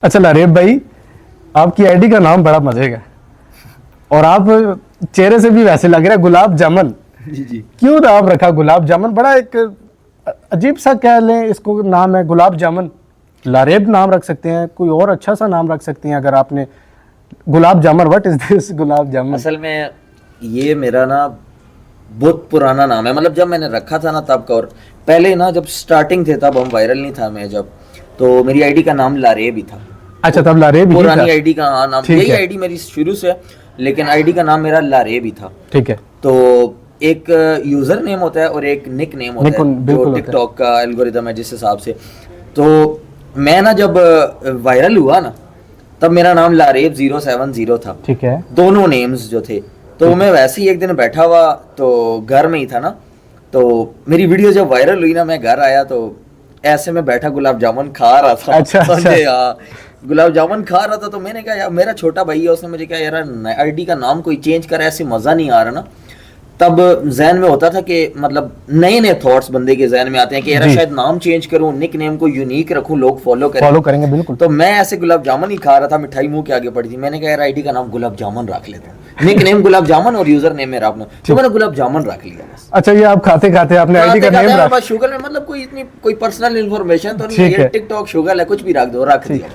अच्छा लारेब भाई, आपकी आईडी का नाम बड़ा मजे का है और आप चेहरे से भी वैसे लग रहे हैं गुलाब जामुन। जी जी। क्यों नाम रखा गुलाब जामुन? बड़ा एक अजीब सा कह लें इसको, नाम है गुलाब जामुन। लारेब नाम रख सकते हैं, कोई और अच्छा सा नाम रख सकते हैं अगर आपने gulab jamun. What is this gulab jamun? असल में ये मेरा ना बहुत पुराना नाम है, मतलब जब मैंने रखा था ना तब का, और पहले ना जब स्टार्टिंग थे तब हम वायरल नहीं था मैं जब, तो मेरी आईडी का नाम लारेब ही था। अच्छा, तब लारेब ही था। पुरानी आईडी का हाँ नाम, ठीक यही है। आईडी मेरी शुरू से है, लेकिन आईडी का नाम मेरा लारेब ही था। ठीक है। तो एक यूजर नेम होता है और एक निक नेम होता है, बिल्कुल जो होता है। टिकटॉक का एल्गोरिदम है जिस हिसाब से। तो मैं ना जब वायरल हुआ ना तब मेरा नाम लारेब 070 था। ठीक है। दोनों नेम्स जो थे, तो मैं वैसे ही एक दिन बैठा हुआ, तो घर में ही था ना, तो मेरी वीडियो जब वायरल हुई ना, मैं घर आया तो ऐसे में बैठा गुलाब जामुन खा रहा था। अच्छा, समझे? हाँ, गुलाब जामुन खा रहा था, तो मैंने कहा यार, मेरा छोटा भाई है, उसने मुझे कहा यार आईडी का नाम कोई चेंज करा, ऐसे मजा नहीं आ रहा ना। तब जहन में होता था कि मतलब नए नए थॉट्स बंदे के जहन में आते हैं कि यार जी। शायद नाम चेंज करूं, निक नेम को यूनिक रखूं, लोग फॉलो फॉलो करेंगे बिल्कुल। तो मैं ऐसे गुलाब जामुन ही खा रहा था, मिठाई मुंह के आगे पड़ी थी, मैंने कहा यार आईडी का नाम गुलाब जामुन रख लेता हूं, निक नेम गुलाब जामुन और यूजर नेम मेरा अपना, तो मैंने गुलाब जामुन रख लिया बस। अच्छा, ये आप खाते खाते आपने आईडी का नेम रखा? शुगर में मतलब कोई इतनी कोई पर्सनल इन्फॉर्मेशन तो नहीं ठीक है, है। टिकटॉक शुगर है, कुछ भी रख दो, रख दिया।